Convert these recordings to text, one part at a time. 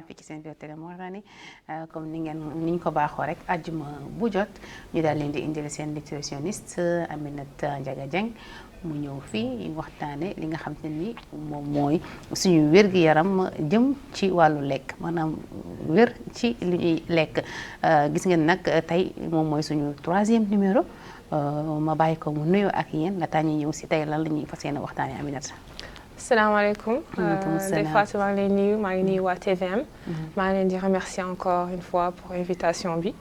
fii ci seen biir Télé Mauritanie comme niñ ko baaxoo rek àjjuma bu jot ñu daal leen di indil seen nutritionniste Aminata Ndiaga Dieng mu ñëw fii waxtaane li nga xam te ni moom mooy suñu wér-gu-yaram jëm ci wàllu lekk maanaam wér ci li ñuy lekk gis ngeen nag tey moom mooy suñu 3e numéro ma bàyyi ko mu nuyoo ak yéen la taa ñu ñëw si tey lan la ñuy fas yéene waxtaane Aminata. Salaamaaleykum. Ndeye Fatou maa ngi lay nuyu maa ngi nuyu waa TVM. maa ngi leen di remercier encore une fois pour invitation bi.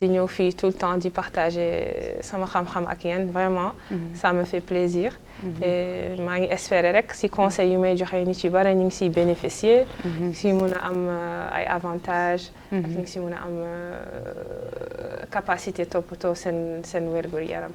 di ñëw fii tout le temps di partager sama xam-xam ak yéen vraiment. ça me fait plaisir. et maa ngi espérer rek si conseil yu may joxe nit yu bari ñu ngi siy bénéficier. si mun a am ay avantages. ak ñu ngi si mun a am capacité toppatoo seen wér-gu-yaram.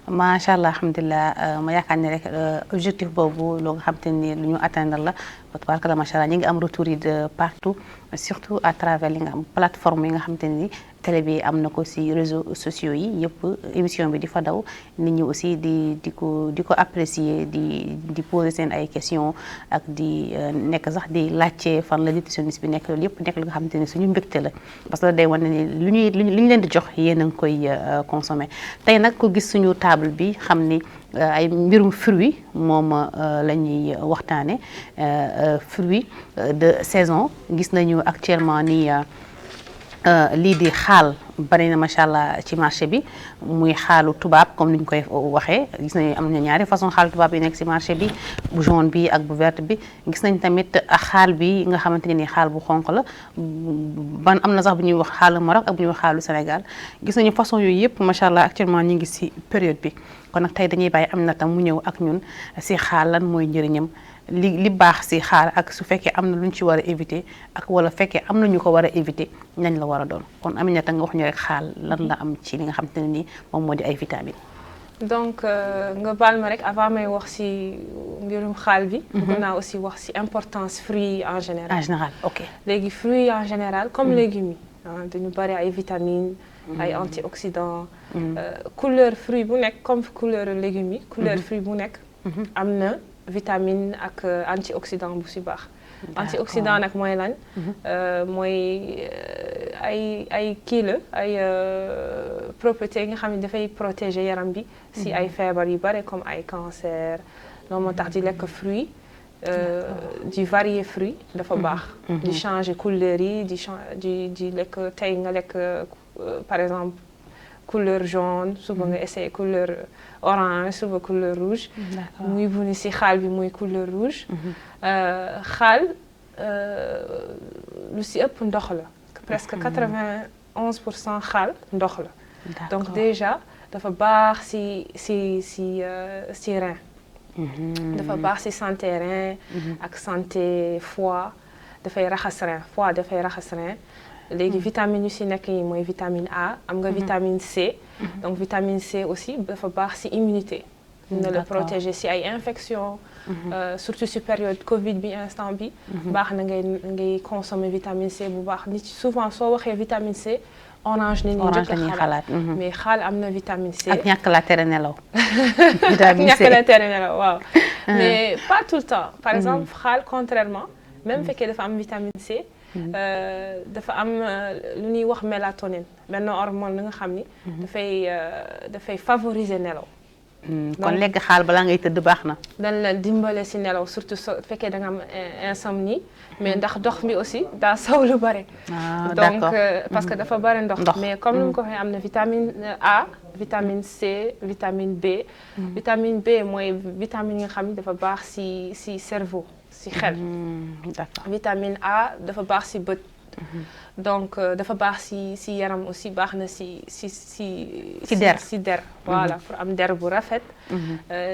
macha allah alhamdulilah ma yaakaar ne rek objectif boobu loo nga xam te ni lu ñu atteindre la tabaarkalla macha allah ñu ngi am retour yi de partout surtout à travers li nga xam plateforme yi nga xam te ni télé bi am na ko si réseaux sociaux yi yëpp émission bi di fa daw nit ñi aussi di ko apprécier di poser seen ay questions ak di nekk sax di laajte fan la nutritionniste bi nekk loolu yëpp nekk lu nga xam te ni suñu mbégte la parce que day wane ni lu ñu leen di jox yéen a ngi koy consommer tey nag ko gis suñu table bi xam ni ay mbirum fruit moom la ñuy waxtaane fruit de saison gis nañu actuellement ni lii di xaal bari na macha allah ci marché bi muy xaalu tubaab comme ni ñu koy waxee gis nañu am na ñaari façon xaalu tubaab yi nekk ci marché bi bu jaune bi ak bu verte bi gis nañ tamit xaal bi nga xamante ne ni xaal bu xonq la ban am na sax bu ñuy wax xaalu Maroc ak bu ñuy wax xaalu Sénégal gis nañu façon yooyu yëpp macha allah actuellement ñu ngi ci période bi kon nag tey dañuy bàyyi Aminata mu ñëw ak ñun ci xaal lan mooy njëriñam li baax ci xaal ak su fekkee am na lu ñu ci war a éviter ak wala fekkee am na ñu ko war a éviter nañ la war a doon kon Aminata nga wax ñu rek xaal lan la am ci li nga xam te ne nii moom moo di ay vitamines. donc nga baal ma rek avant may wax ci mbirum xaal bi. bëgg naa aussi wax ci importance fruits en général. en général ok. léegi fruits en général comme légumes yi dañu bari ay vitamines. ay antioxydants. couleur fruit bu nekk comme couleur légumes yi. couleur fruit bu nekk. am na vitamine ak antioxydant bu ci baax. antioxydant nag mooy lan. mooy ay kii la ay propriétés yi nga xam ne dafay protéger yaram bi. ci ay feebar yu bare comme ay cancer. loolu moo tax di lekk fruit. di varier fruit dafa baax. di changer couleur yi di lekk tey nga lekk par exemple couleur jaune suba nga essayer couleur orange suba couleur rouge. muy bu ni ci xaal bi muy couleur rouge. xaal lu ci ëpp ndox la. presque 91% xaal ndox la. donc déjà dafa baax ci rein. dafa baax ci santé rein. ak santé foie dafay raxas rein foie dafay raxas rein. léegi vitamines yu ci nekk yi mooy vitamine A am nga vitamine C. donc vitamine C aussi dafa baax ci immunité. na la protéger ci ay infections. surtout ci période Covid bi instant bi. baax na ngay consommer vitamine C bu baax nit souvent soo waxee vitamine C. orange la ñuy njëkk a xalaat mais xaal am na vitamine C. ak ñàkk la tere nelaw. vitamine C ak ñàkk la tere nelaw waaw. mais pas tout le temps. par exemple xaal contrairement même fekkee dafa am vitamine C. dafa am lu ñuy wax mélatonine benn hormone la nga xam ni. dafay favoriser nelaw. kon lekk xaal balaa ngay tëdd baax na. dañ la dimbale ci nelaw surtout soo fekkee da nga am insomnie mais ndax ndox mi aussi daa saw lu bare. donc parce que dafa bare ndox. mais comme ni mu ko waxee am na vitamine A vitamine C vitamine B. vitamine B mooy vitamine yi nga xam ni dafa baax ci cerveau ci xel. d'accord vitamine A dafa baax ci bët. donc dafa baax ci yaram aussi baax na ci der ci der. voilà pour am der bu rafet.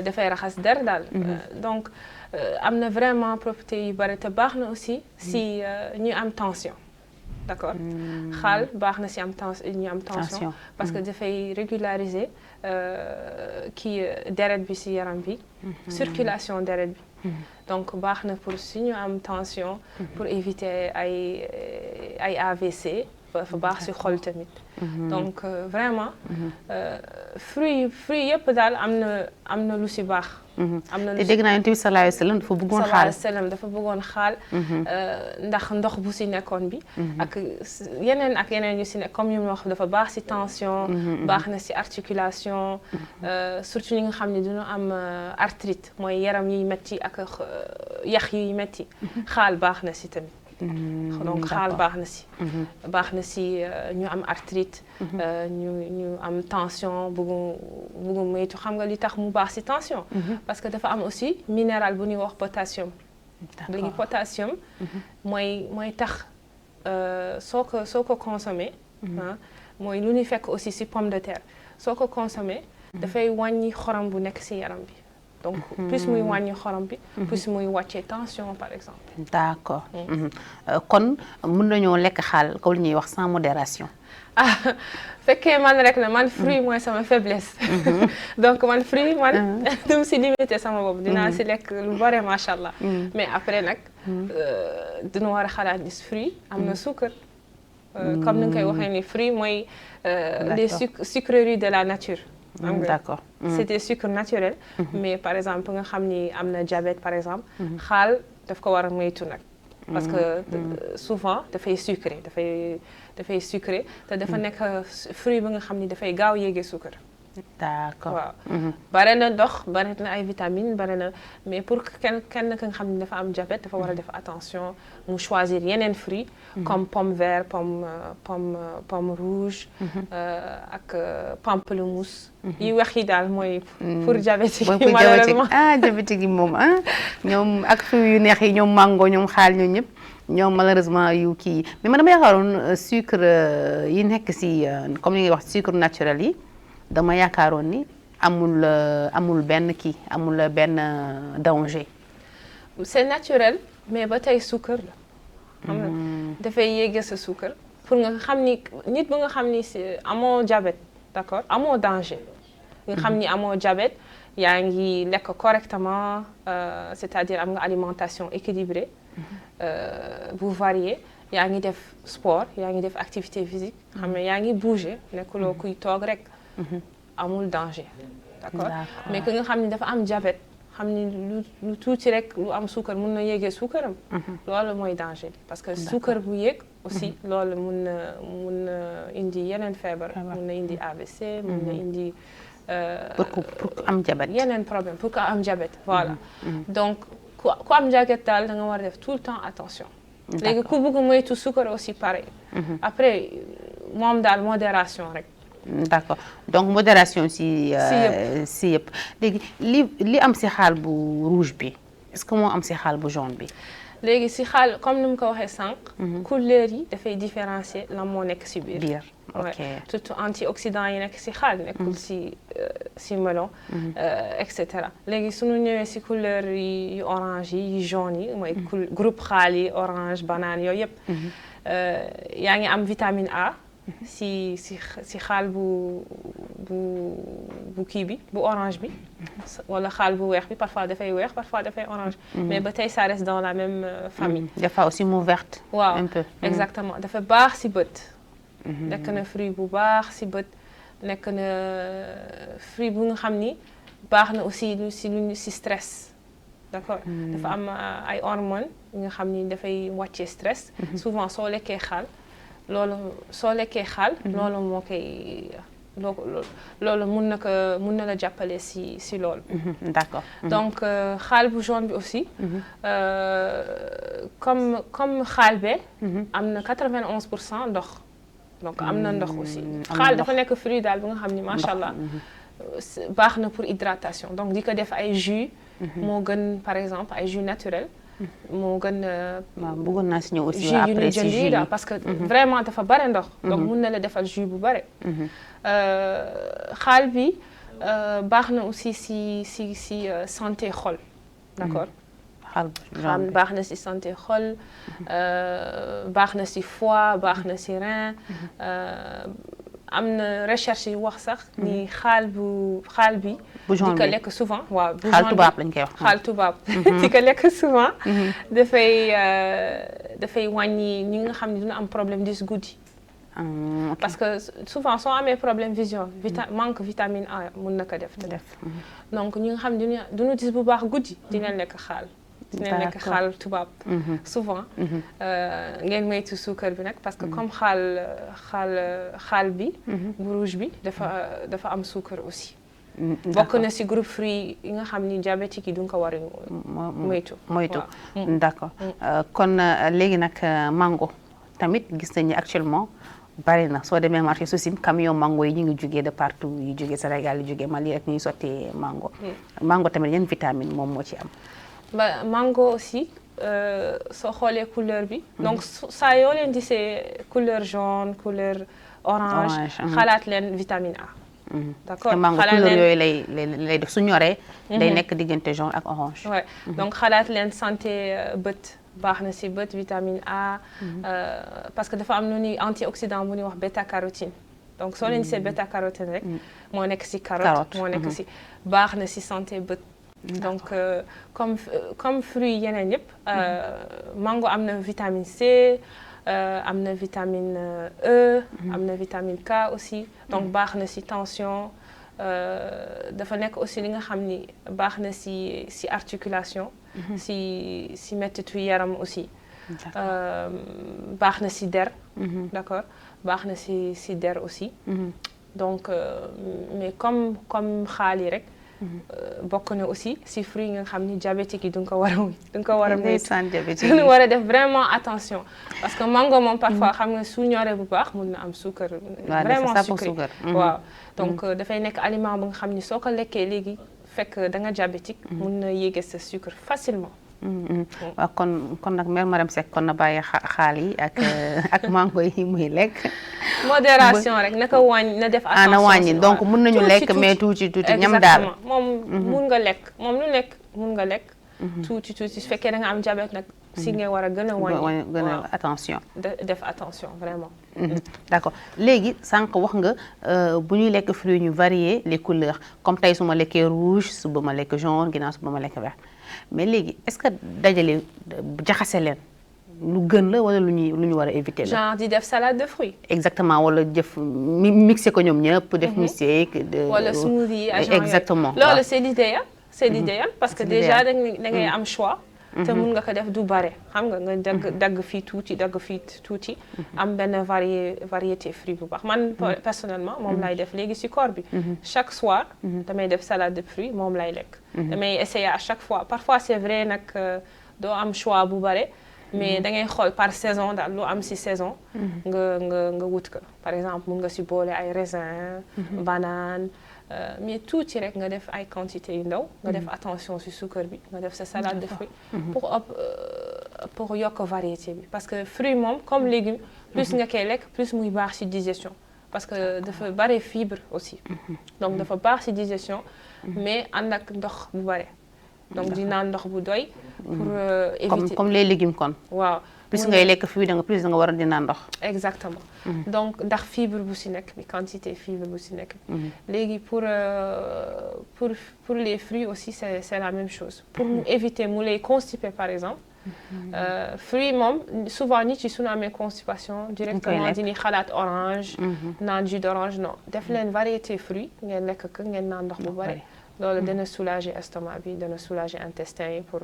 dafay raxas der daal. donc am na vraiment propriété yu bari te baax na aussi ci ñu am tension. d'accord xaal baax na si am ñu am tension parce que dafay régulariser kii deret bi si yaram bi circulation deret bi donc baax na pour si ñu am tension pour éviter ay AVC dafa baax si xol tamit donc vraiment fruits yëpp daal am na lu si baax am na te dégg naa Yonent bi sallallahu alayhi wa sallam dafa bëggoon xaal dafa bëggoon xaal ndax ndox bu si nekkoon bi ak yeneen yu si nekk comme yu ma wax dafa baax si tension baax na si articulation surtout ñi nga xam ne dañu am arthrite mooy yaram yiy metti ak yax yiy metti xaal baax na si tamit donc xaal baax na si ñu am arthrite ñu am tension bëggu moytu xam nga li tax mu baax si tension parce que dafa am aussi minéral bu ñuy wax potassium léegi potassium mooy tax soo ko consommé mooy lu ñuy fekk aussi si pomme de terre soo ko consommé dafay wàññi xorom bu nekk si yaram bi donc plus muy wàññi xorom bi plus muy wàccee tension par exemple d'accord kon mën nañoo lekk xaal comme li ñuy wax sans modération fekkee man rek la man fruit mooy sama faiblesse donc man fruit man dum si limité sama bopp dinaa si lekk lu bare macha allah mais après nag dina war a xalaat ni fruit am na sucre comme ni nga koy waxee ni fruit mooy les sucreries de la nature d'accord c'est des sucres naturels mais par exemple nga xam ni am na diabète par exemple xaal daf ko war a moytu nag parce que souvent dafay sucré te dafa nekk fruit bi nga xam ni dafay gaaw yéege sucre d'accord waaw bare na ndox bare na ay vitamines bare na mais pour kenn ka nga xam ne dafa am diabète dafa war a def attention mu choisir yeneen fruits comme pomme vert pomme rouge ak pamplemousse yi wax yi daal mooy pour diabétique yi malheureusement diabétique yi moom ñoom ak fruits yu neex yi ñoom mango ñoom xaal ñoom ñëpp ñoom malheureusement yu kii mais man dama yaakaaroon sucre yi nekk si comme ni ngay wax sucre naturel yi dama yaakaaroon ni amul benn kii amul benn danger. c'est naturel mais ba tey suukar la. xam nga dafay yéege sa suukar pour nga xam ni nit bu nga xam ni amoo diabète d'accord amoo danger. nga xam ni amoo diabète yaa ngi lekk correctement c'est-à-dire am nga alimentation équilibrée bu variée yaa ngi def sport yaa ngi def activité physique xam nga yaa ngi bouger nekkuloo kuy toog rek. amul danger d'accord mais que nga xam ni dafa am diabète xam ni lu tuuti rek lu am suukar mun na yéegee suukaram loolu mooy danger parce que suukar bu yéeg aussi loolu mun na indi yeneen feebar mun na indi AVC mun na indi pour am diabète yeneen problème pour que am diabète voilà donc ku am diabète daal da nga war a def tout le temps attention léegi ku bëgg moytu suukar aussi pareil après moom daal modération rek d'accord donc modération si yëpp léegi li am si xaal bu rouge bi est-ce que moo am si xaal bu jaune bi léegi si xaal comme ni mu ko waxee sànq couleur yi dafay différencier lan moo nekk si biir ok surtout antioxydants yi nekk si xaal nekkul si melon et cetera léegi suñu ñëwee si couleur yi orange yi jaune yi mooy groupe xaal yi orange banane yooyu yëpp yaa ngi am vitamine A si xaal bu kii bi bu orange bi wala xaal bu weex bi parfois dafay weex parfois dafay orange mais ba tey ça reste dans la même famille des fois aussi mu verte waaw un peu exactement dafa baax si bët nekk na fruit bu baax si bët nekk na fruit bu nga xam ni baax na aussi si stress d'accord dafa am ay hormones yi nga xam ni dafay wàccee stress souvent soo lekkee xaal loolu moo koy loolu mun na la jàppale si loolu d'accord donc xaal bu jaune bi aussi comme xaal be am na 91% ndox donc am na ndox aussi xaal dafa nekk fruit daal bi nga xam ni macha allah baax na pour hydratation donc di ko def ay jus moo gën par exemple ay jus naturel moo gën bëggoon naa si ñëw aussi jus yu ñu jënd yi daal parce que vraiment dafa bare ndox donc mun na la defal jus bu bare xaal bi baax na aussi si santé xol d'accord xaal baax na ci santé xol baax na ci foie baax na ci rein am na recherche yi wax sax ni xaal bi di ko lekk souvent waaw bu xaal tubaab lañ koy wax xaal tubaab di ko lekk souvent dafay wàññi ñi nga xam ne dina am problème gis guddi parce que souvent soo amee problème vision manque vitamine A mun na ko def donc ñi nga xam ne duñu gis bu baax guddi dinañ lekk xaal dinañ lekk xaal tubaab souvent ngeen moytu suukar bi nag parce que comme xaal bi bu rouge bi dafa am suukar aussi bokk na ci groupe fruit yi nga xam ni diabétique yi du nga ko war a moytu d'accord kon léegi nag mango tamit gis nañu actuellement bari na soo demee marché Socim camion mango yi ñu ngi jógee de partout yu jógee Sénégal yu jógee Mali rek ñuy sotti mango tamit yan vitamine moom moo ci am mango aussi soo xoolee couleur bi donc saa yoo leen gisee couleur jaune couleur orange xalaat leen vitamine A d'accord mango couleur yooyu lay def su ñoree day nekk diggante jaune ak orange donc xalaat leen santé bët baax na ci bët vitamine A parce que dafa am lu ñuy antioxydant bu ñuy wax bêta carotène donc soo leen gisee bêta carotène rek moo nekk ci carotte moo nekk ci baax na ci santé bët donc comme fruit yeneen yëpp mango am na vitamine C am na vitamine E am na vitamine K aussi donc baax na ci tension dafa nekk aussi li nga xam ni baax na ci articulation ci mettitu yaram aussi baax na ci der d'accord baax na ci der aussi donc mais comme xaal yi rek bokk na aussi ci fruit yi nga xam ni diabétique yi du nga ko war a dañu war a def vraiment attention parce que mango moom parfois xam nga su ñoree bu baax mun na am suukar vraiment sucré waaw donc dafay nekk aliment bu nga xam ni soo ko lekkee léegi fekk da nga diabétique mun na yéege sa sucre facilement waaw kon nag mère Marème Seck kon na bàyyi xaal yi ak mango yi muy lekk modération rek naka wàññi na def attention na wàññi donc mën nañu lekk mais tuuti ñam daal moom mun nga lekk moom lu nekk mun nga lekk tuuti su fekkee da nga am diabète nag si nga war a gën a wàññi gën a attention def attention vraiment d'accord léegi sànq wax nga bu ñuy lekk fruits ñu varier les couleurs comme tey su ma lekkee rouge suba ma lekk jaune ginnaaw suba ma lekk vert mais léegi est-ce que dajale jaxase leen lu gën la wala lu ñu war a éviter la. genre di def salade de fruits. exactement wala def mixé ko ñoom ñëpp. def milkshake. wala smoothie exactement loolu c'est l'idéal c'est l'idéal parce que déjà da ngay am choix. te mun nga ko def du bare xam nga dagg fii tuuti dagg fii tuuti. am benn variété fruits bu baax man personnellement moom lay def léegi ci koor bi. chaque soir damay def salade de fruits moom lay lekk. damay essayer à chaque fois parfois c'est vrai nag doo am choix bu bare. mais da ngay xool par saison daal lu am ci saison. nga wut ko par exemple mun nga ci boole ay raisin. banane. mais tuuti rek nga def ay quantité yu ndaw nga def attention ci suukar bi nga def sa salade de fruits pour yokk variété bi parce que fruit moom comme légume plus nga koy lekk plus muy baax ci digestion parce que dafa bare fibre aussi donc dafa baax ci digestion mais ànd ak ndox bu bare donc di naan ndox bu doy pour éviter comme les légumes kon waaw plus ngay lekk fruit da nga plus da nga war a di naan ndox exactement donc ndax fibre bu ci nekk bi quantité fibre bu ci nekk bi léegi pour les fruits aussi c'est la même chose pour éviter mu lay constiper par exemple fruits moom souvent nit yi suñu amee constipation directement dini xalaat orange naan jus d'orange non def leen variété fruits ngeen lekk ko ngeen naan ndox bu bari loolu dana soulager estomac bi dana soulager intestin yi pour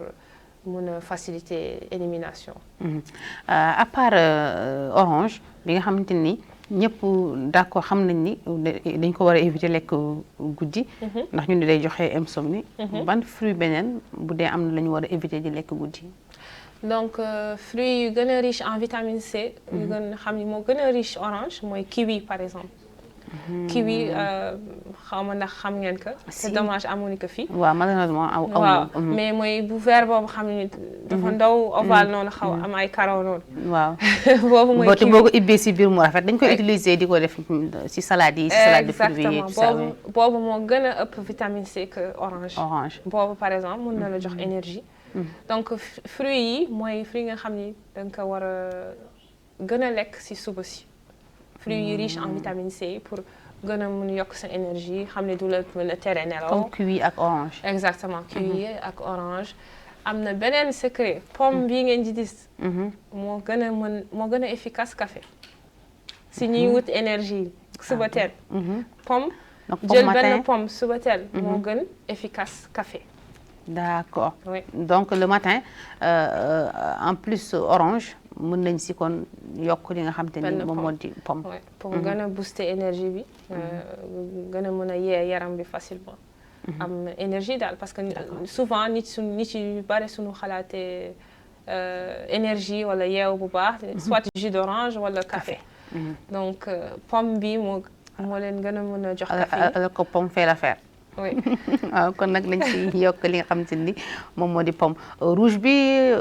mun a faciliter élimination. À part orange bi nga xamante ni ñëpp d'accord xam nañ ni dañ ko war a éviter lekk guddi. ndax ñu ne day joxe insomnie. ban fruit beneen bu dee am na la ñu war a éviter di lekk guddi. donc fruits yu gën a riche en vitamine C. yu gën xam ni moo gën a riche orange mooy kiwi par exemple. kiwi xaw ma ndax xam ngeen ko. c'est dommage amuñu ko fii. waaw malheureusement waaw mais mooy bu vert boobu xam ni dafa ndaw ovale noonu xaw am ay carreaux noonu. waaw boobu mooy kiwi boo ko ubbee si biir mu rafet dañ koy utiliser di ko def si salade yi. si salade de fruits yi exactement boobu moo gën a ëpp vitamine C que orange. orange boobu par exemple mun na la jox énergie. donc fruits yi mooy fruits nga xam ni da nga ko war a gën a lekk si suba si. fruits yi riche en vitamine C pour gën a mun yokk sa énergie xam ne du la mën a tere nelaw. comme kiwi ak orange. exactement kiwi ak orange. am na beneen secret pomme bii ngeen di gis. moo gën a efficace café. si ñuy wut énergie suba teel. pomme jël benn pomme suba teel. moo gën efficace café. d'accord oui. donc le matin en plus orange mën nañ si kon yokk li nga xam te ni moom moo di pomme. oui pour gën a booster énergie bi. gën a mën a yee yaram bi facilement. am énergie daal parce que souvent nit yu bari suñu xalaatee énergie wala yeew bu baax. soit jus d'orange wala café. donc pomme bi moo leen gën a mën a jox café. alors que pomme fait l'affaire. oui waaw kon nag nañ ci yokk li nga xam te ni moom moo di pomme rouge bi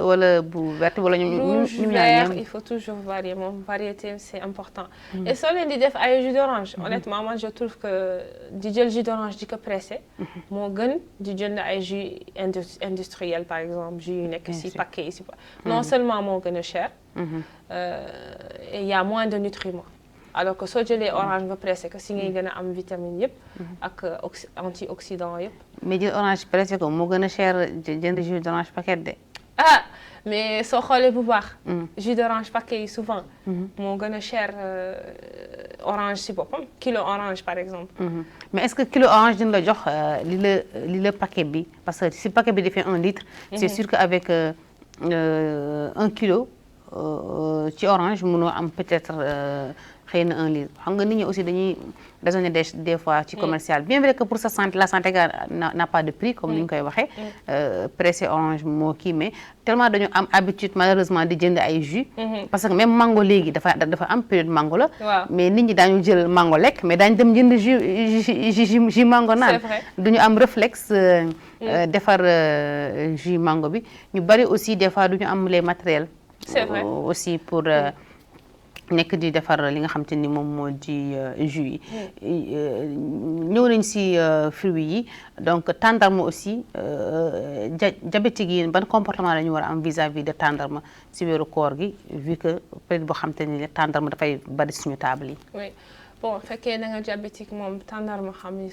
wala bu verte wala ñu rouge vert il faut toujours varier moom variété c'est important. et soo leen di def ay jus d'orange honnêtement moi je trouve que di jël jus d'orange di ko pressé. moo gën di jënd ay jus industriel par exemple jus yu nekk si paquet yi si non seulement moo gën a cher. et il y a moins de nutriments. alors que soo jëlee orange nga pressé que si ngay gën a am vitamine yëpp ak antioxydant yëpp. mais jël orange pressé ko moo gën a cher jënd jus d'orange paquet de. ah mais soo xoolee bu baax. jus d'orange paquet yi souvent. moo gën a cher orange si boppam kilo orange par exemple. mais est-ce que kilo orange dina la jox li la paquet bi parce que si paquet bi dafay 1 litre. c'est sûr que avec 1 kilo ci orange mënoo am peut-être. xëy na 1 litre xam nga nit ñi aussi dañuy raisonner des fois ci commercial bien vrai que pour sa santé la santé n'a pas de prix comme ni ñu koy waxee. pressé orange moo kii mais tellement dañu am habitude malheureusement di jënd ay jus. parce que même mango léegi dafa am période mango la. mais nit ñi daañu jël mango lekk mais daañu dem jënd jus mango naan. duñu am réflexe defar jus mango bi ñu bari aussi des fois duñu am les matériels. c'est vrai aussi pour. nekk di defar li nga xam te ni moom moo di jus yi ñëw nañ si fruits yi donc tàndarma aussi diabétique yi ban comportement la ñu war a am vis-à-vis de tàndarma si weeru koor gi vu que peut-être boo xam te ni tàndarma dafay bari suñu table yi. oui bon fekkee da nga diabétique moom tàndarma xam ni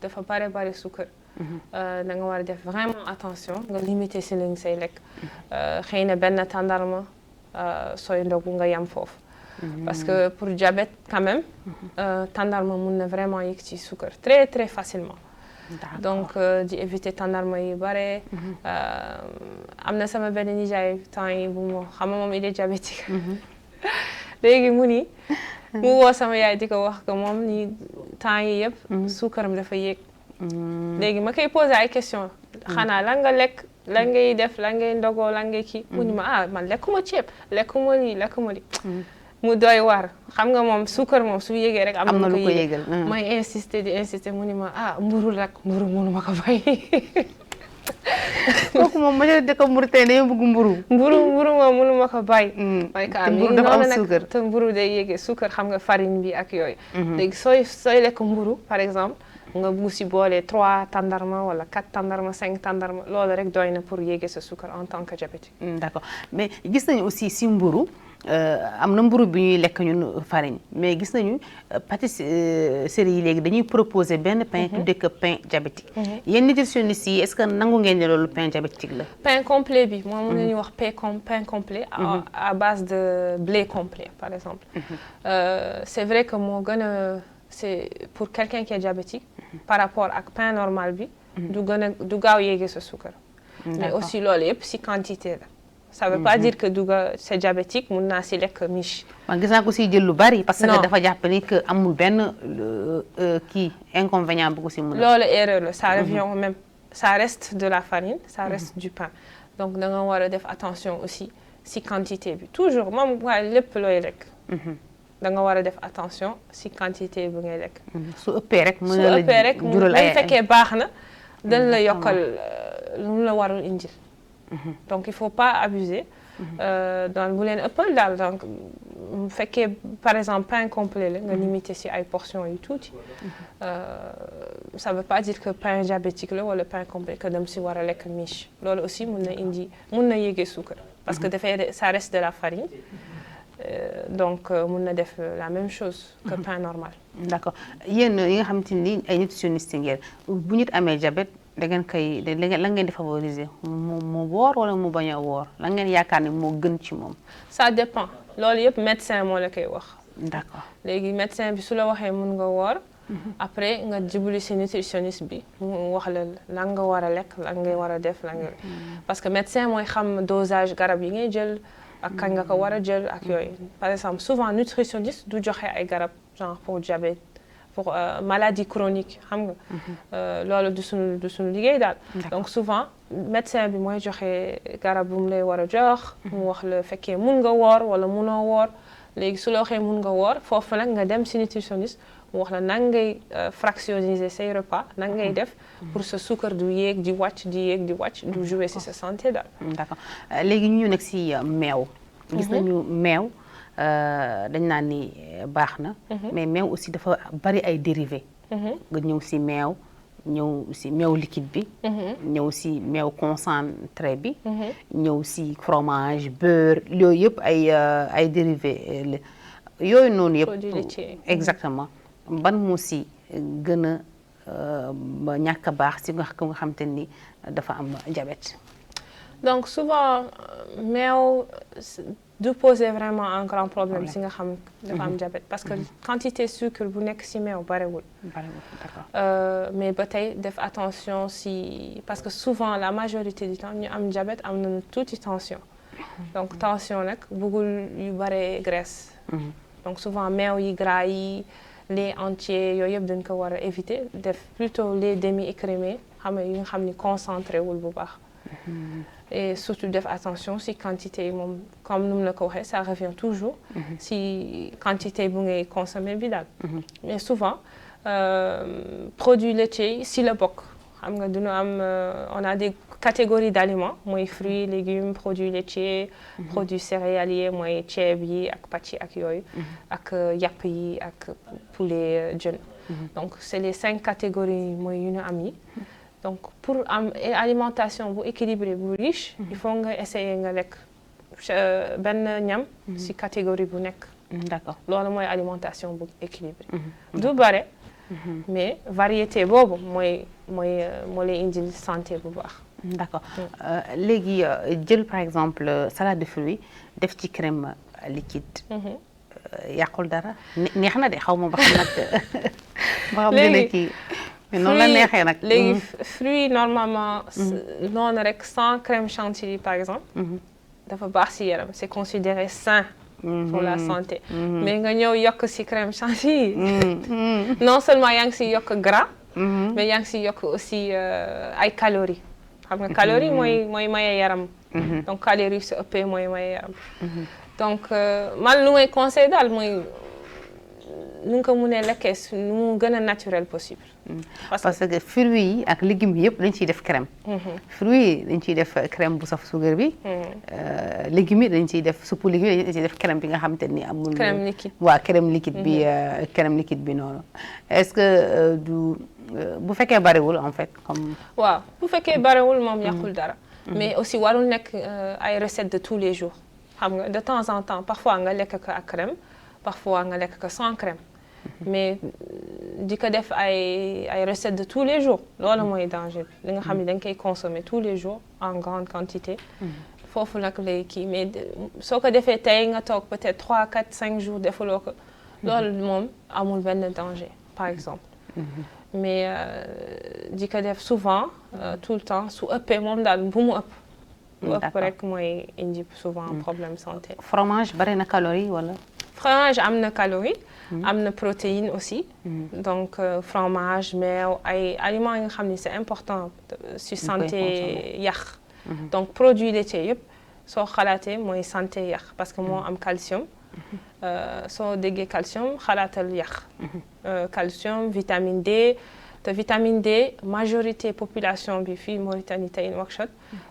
dafa bari suukar. da nga war a def vraiment attention nga limiter si li nga say lekk. xëy na benn tàndarma sooy ndogu nga yam foofu. parce que pour diabète quand même tàndarma mun na vraiment yëg ci suukar très très facilement. donc di éviter tàndarma yi bare. am na sama benn nijaay temps yi bu ma xam moom il est diabétique. léegi mu woo sama yaay di ko wax que moom ni temps yi yëpp. suukaram dafa yéeg. léegi ma koy poser ay questions. xanaa lan nga lekk. lan ngay def lan ngay ndogoo lan ngay kii. mu ni ma man lekkuma ceeb lekkuma lii lekkuma lii. mu doy war xam nga moom suukar moom su yégee rek. am na lu ko yégal may insister mu ni ma mburu rek mburu mënu ma ko bàyyi. kooku moom ma de ko mburu tey dañoo bëgg mburu. mburu moom mënu ma ko bàyyi. may ka mburu dafa am suukar te mburu day yégee suukar xam nga farine bi ak yooyu. léegi sooy lekk mburu par exemple. nga bugg si boole 3 tàndarma wala 4 tàndarma 5 tàndarma loolu rek doy na pour yéege sa suukar en tant que diabétique. d'accord mais gis nañu aussi si mburu am na mburu bi ñuy lekk ñun farine mais gis nañu pâtisserie yi léegi dañuy proposer benn pain tuddee que pain diabétique. yéen nutritionnistes yi est-ce que nangu ngeen ne loolu pain diabétique la. pain complet bi moom la ñuy wax pain complet à base de blé complet par exemple. c'est vrai que moo gën a c'est pour quelqu'un qui est diabétique. par rapport ak pain normal bi. du gaaw yéege sa suukar. mais aussi loolu yëpp si quantité la. ça veut pas dire que c'est diabétique mun naa si lekk miche. man gis naa ko si jël lu bari. parce que dafa jàpp ni que amul benn inconvénient bu ko si mun a. loolu erreur la ça revient au même ça reste de la farine ça reste du pain donc da nga war a def attention aussi si quantité bi toujours moom waaye lépp looy lekk. da nga war a def attention si quantité bi ngay lekk. su ëppee rek mën na la jural ay fekkee baax na. dañ la yokkal lu mu la warul indil. donc il faut pas abuser. donc bu leen ëppal daal donc bu fekkee par exemple pain complet la nga limité ci ay portions yu tuuti ça veut pas dire que pain diabétique la wala pain complet que dem ci war a lekk miche loolu aussi mun na yéege suukar parce que ça reste de la farine donc mun na def la même chose que pain normal. D'accord yéen yi nga xamante ni ay nutritionniste ngeen bu nit amee diabète da ngeen koy la ngeen di favoriser mu woor wala mu bañ a woor la ngeen yaakaar ni moo gën ci moom. Ça dépend loolu yëpp médecin moo la koy wax. D'accord léegi médecin bi su la waxee mun nga woor. après nga jublu ci nutritionniste bi mu wax la lan nga war a lekk lan ngay war a def lan nga parce que médecin mooy xam dosage garab yi ngay jël. ak kañ nga ko war a jël ak yooyu par exemple souvent nutritionniste du joxe ay garab genre pour diabète pour maladie chronique xam nga loolu du suñu liggéey daal donc souvent médecin bi mooy joxe garab bu mu lay war a jox mu wax la fekkee mun nga woor wala munoo woor léegi su la waxee mun nga woor foofu nag nga dem ci nutritionniste mu wax la nan ngay fractionniser say repas nan ngay def pour sa suukar du yéeg di wàcc di yéeg di wàcc du jouer ci sa santé daal. D'accord léegi ñu nekk ci meew. gis nañu meew dañ naan ni baax na. mais meew aussi dafa bari ay dérivés. nga ñëw ci meew ñëw ci meew liquide bi. ñëw ci meew concentré bi. ñëw ci fromage beurre yooyu yëpp ay dérivés yooyu noonu yëpp. exactement ban moo ci gën a ba ñàkk a baax ci nga xamante ni dafa am diabète. donc souvent meew du poser vraiment un grand problème si nga xam dafa am diabète parce que quantité sucre bu nekk ci meew barewul. D'accord. Mais ba tey def attention si parce que souvent la majorité du temps ñu am diabète am nañu tuuti tension. donc tension nag bëggul yu bare graisse. donc souvent meew yi gras yi lait entier yooyu yëpp dañ ko war a éviter def plutôt lait demi-écrémé xam yi nga xam ni concentré wul bu baax. et surtout def attention si quantité yi moom comme nu mu la ko waxee ça revient toujours. si quantité bu ngay consommer bi daal. mais souvent produits laitiers yi si la bokk xam nga dina am on a des catégories d'aliments mooy fruits légumes produits laitiers. produits céréaliers mooy ceeb yi ak pàcc yi ak yooyu. ak yàpp yi ak poulet jën. donc c'est les 5 catégories mooy yu ñu am yi. donc pour am alimentation bu équilibrée bu riche. il faut nga essayer nga lekk benn ñam. ci catégorie bu nekk. D'accord loolu mooy alimentation bu équilibrée. du bare. mais variété boobu moo lay indil santé bu baax. D'accord léegi jël par exemple salade de fruits def ci crème liquide. yàqul dara neex na de xaw ma ba xam nag. ba xam ne kii noonu la neexee nag. léegi fruits normalement. noonu rek sans crème chantilly par exemple. dafa baax ci yaram c'est considéré sain. pour la santé. mais nga ñëw yokk ci crème chantilly. non seulement yaa ngi ci yokk gras. mais yaa ngi ci yokk aussi ay calories. xam nga calories mooy maye yaram. donc calories su ëppee mooy maye yaram. donc man lu may conseil daal mooy nu nga ko mënee lekkee nu mu gën a naturel possible. parce que fruits yi ak légumes yëpp dañ ciy def crème. fruits yi dañ ciy def crème bu saf suukar bi. légumes yi dañ ciy def suppu légumes yi dañ ciy def crème bi nga xamante ni amul. crème liquide waaw crème liquide bi crème liquide bi noonu. est-ce que bu fekkee bariwul en fait comme. waaw bu fekkee bariwul moom yàqul dara. mais aussi warul nekk ay recettes de tous les jours. xam nga de temps en temps parfois nga lekk ko ak crème parfois nga lekk ko sans crème. mais di ko def ay recettes de tous les jours loolu mooy danger bi li nga xam ne da nga koy consommer tous les jours en grande quantité. foofu nag lay kii mais soo ko defee tey nga toog peut-être 3 4 5 jours defuloo ko. loolu moom amul benn danger par exemple. mais di ko def souvent tout le temps su ëppee moom daal bu mu ëpp. bu ëpp rek mooy indi souvent problème santé. fromage bari na calorie wala. fromage am na calorie. am na protéine aussi. donc fromage meew ay aliments yi nga xam ni c'est important ci santé yax. donc produits laitiers yëpp soo xalaatee mooy santé yax parce que moo am calcium. soo déggee calcium xalaatal yax. calcium vitamine D te vitamine D majorité population bi fii Mauritanie tey Nouakchott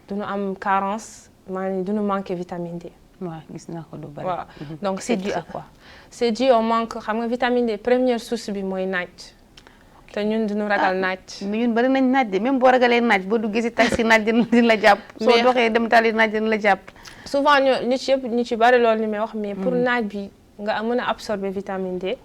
duñu am carence maanaam duñu manqué vitamine D. waaw gis naa ko du bari. waaw donc c'est dû à quoi. c'est dû au manque xam nga vitamine D première source bi mooy naaj. te ñun duñu ragal naaj. mais ñun bari nañ naaj de même boo ragalee naaj boo duggee si taxi naaj dina la jàpp. soo doxee dem tali naaj dina la jàpp. souvent nit ci bari loolu ni may wax mais pour naaj bi nga mën a absorber vitamine D.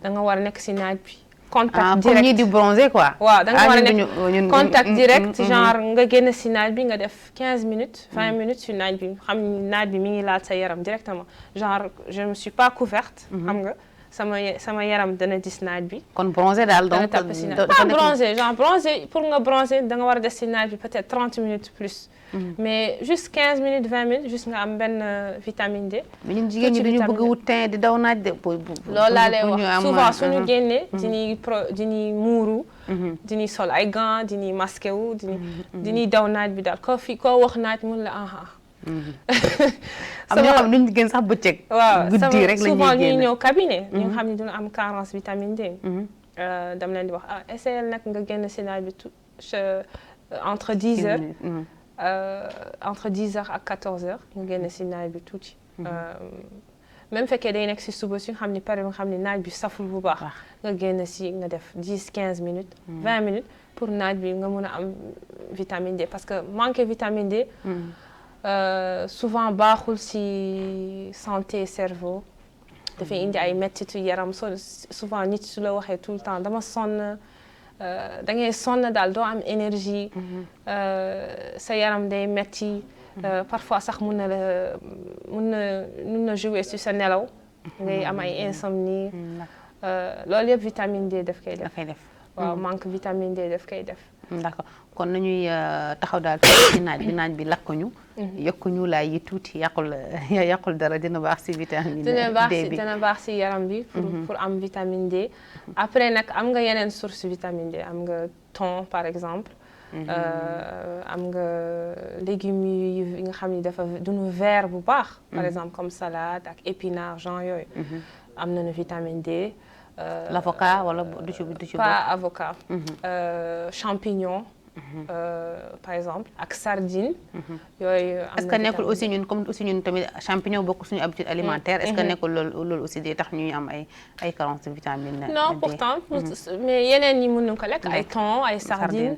da nga war a nekk si naaj bi. contact direct pour ñii di bronzer quoi. waaw da nga war a nekk contact direct genre nga génn si naaj bi nga def 15 minutes 20 minutes si naaj bi xam ni naaj bi mi ngi laal sa yaram directement genre je ne suis pas couverte. xam nga sama yaram dana gis naaj bi. kon bronzer daal donc pas bronzer genre bronzer pour nga bronzer da nga war a des si naaj bi peut-être 30 minutes plus. mais juste 15 minutes 20 minutes juste nga am benn vitamine D. mais ñun jigéen ñi dañu bëgg wut teint di daw naaj de. loolu laa lay wax souvent suñu génnee. dinañ muuru. dinañ sol ay gants dinañ masqué wu dinañ daw naaj bi daal koo wax naaj mun la am ñoo xam ne duñu génn sax bëccëg. waaw guddi rek la ñuy souvent ñuy génn ñëw cabinet. ñu nga xam ne dina am carence vitamine D. dama leen di wax essayé nag nga génn si naaj bi entre 10 heures. entre 10 heures ak 14 heures nga génn si naaj bi tuuti. même fekkee day nekk si suba si nga xam ni pare nga xam ni naaj bi saful bu baax. nga génn si nga def 10 15 minutes. 20 minutes pour naaj bi nga mun a am vitamine D parce que manqué vitamine D. souvent baaxul si santé cerveau. dafay indi ay mettitu yaram souvent nit su la waxee tout le temps dama sonn. da ngay sonn daal doo am énergie. sa yaram day metti. parfois sax mun na jouer sur sa nelaw. ngay am ay insomnie. loolu yëpp vitamine D daf koy def. waaw manque vitamine D daf koy def. d'accord kon nañuy taxaw daal ci naaj bi lakkuñu. yokkuñu laay yi tuuti yàqul dara dina baax si vitamine D bi dina baax si yaram bi. pour am vitamine D. après nag am nga yeneen source vitamine D am nga thon par exemple. am nga légumes yi nga xam ni dafa duñu vert bu baax. par exemple comme salade ak épinards genre yooyu. am nañu vitamine D. l'avocat wala du ci pas avocat. champignon. par exemple ak sardine. yooyu am na est-ce que nekkul aussi ñun tamit champignon bokk suñu habitude alimentaire. est-ce que nekkul loolu aussi day tax ñuy am ay carence de vitamine D. non pourtant mais yeneen ñi mën nañu ko lekk ay thon ay sardine.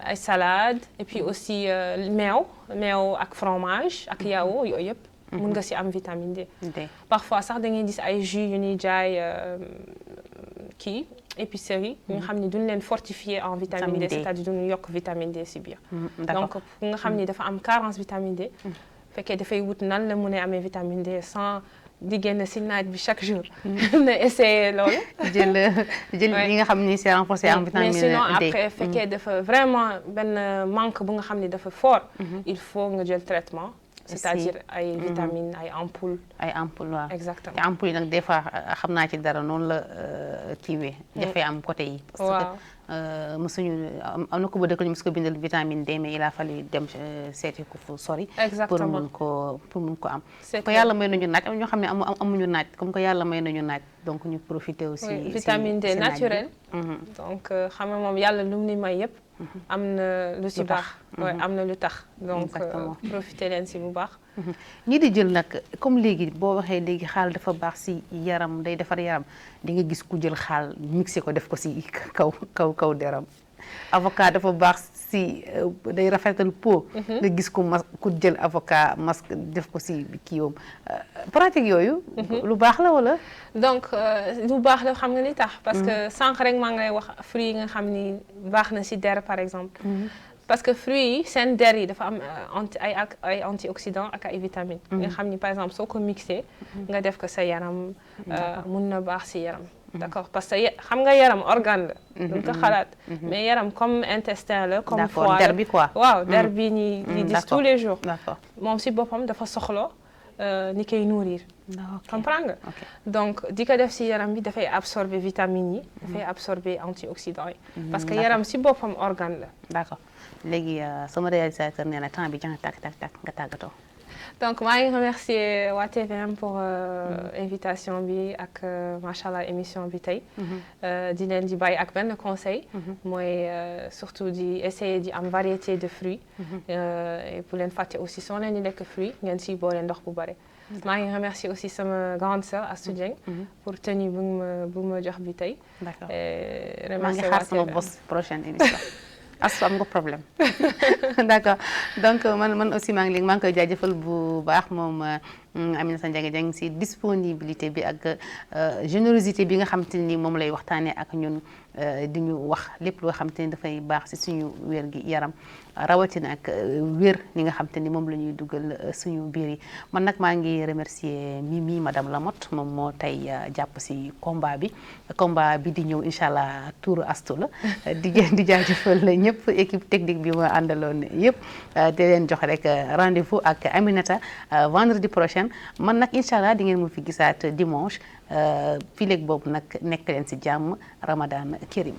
ay salade et puis aussi meew ak fromage ak yaourt yooyu yëpp. mën nga si am vitamine D. parfois sax da ngay gis ay jus yu ñuy jaay épicerie ñu xam ni duñ leen fortifier en vitamine D c'est-à-dire duñu yokk vitamine D si biir. donc pour nga xam ni dafa am carence vitamine D. fekkee dafay wut nan la mën a amee vitamine D sans di génn si naaj bi chaque jour. na essayer loolu. jël li nga xam ni c'est renforcé en vitamine D. mais sinon après fekkee dafa vraiment benn manque bu nga xam ni dafa fort. il faut nga jël traitement. c'est-à-dire ay vitamines ay ampoules. ay ampoules waaw. exactement te ampoules yi nag des fois xam naa ci dara noonu la kiiwee. dafay am côté yi. parce que mosuñu am na ko ba dëkk ñu mos ko bindal vitamine D mais il a fallu dem seeti ko fu sori. exactement pour mun ko am. ko yàlla may nañu naaj am ñoo xam ne amuñu naaj comme que yàlla may nañu naaj donc ñu profiter aussi. vitamine D naturelle. donc xam nga moom yàlla lu mu ni may yëpp. am na lu si baax. am na lu tax donc profiter leen si bu baax. ñi di jël nag comme léegi boo waxee léegi xaal dafa baax si yaram day defar yaram di nga gis ku jël xaal mixé ko def ko si kaw deram. avocat dafa baax si day rafetal peau. nga gis ku jël avocat masque def ko si kiiwam pratique yooyu. lu baax la wala. donc lu baax la xam nga li tax. parce que sànq rek maa ngay wax fruits yi nga xam ni baax na si der par exemple. parce que fruits yi seen der yi dafa am ay antioxydants ak ay vitamines. nga xam ni par exemple soo ko mixé. nga def ko sa yaram. mun na baax si yaram. d'accord parce que xam nga yaram organe la. duñ ko xalaat. mais yaram comme intestin la. comme foie der bi quoi. waaw der bi ñi gis tous les jours. d'accord moom si boppam dafa soxla ni koy nourrir. comprendre nga. donc di ko def si yaram bi dafay absorber vitamines yi. dafay absorber antioxydants yi. parce que yaram si boppam organe la. d'accord léegi sama réalisateur nee na temps bi jàng tàkk nga tàggatoo. donc maa ngi remercier waa TVM pour invitation bi ak macha allah émission bi tey. di leen di bàyyi ak benn conseil. mooy surtout di essayer di am variété de fruits. et bu leen fàtte aussi soo leen di lekk fruits ngeen siy boole ndox bu bare. maa ngi remercier aussi sama grande sœur Astou Dieng pour tenue bu ma jox bi tey. d'accord maa remercier ngi xaar sama bos prochaine émission. Astou am nga problème d'accord donc man aussi maa ngi koy jaajëfal bu baax moom Aminata Ndiaga Dieng si disponibilité bi ak générosité bi nga xam te ni moom lay waxtaanee ak ñun di ñu wax lépp loo xam te ni dafay baax si suñu wér gi yaram rawatina ak wér ni nga xam te ni moom la ñuy dugal suñu biir yi man nag maa ngi remercier Mimi madame Lamotte moom moo tey jàpp si combat bi di ñëw incha allah tour Astou la di jaajëfal ñëpp équipe technique bi ma àndaloon yëpp di leen jox rek rendez-vous ak Aminata vendredi prochain man nag incha allah di ngeen mu fi gisaat dimanche fileeg boobu nag nekk leen si jàmm Ramadan Karim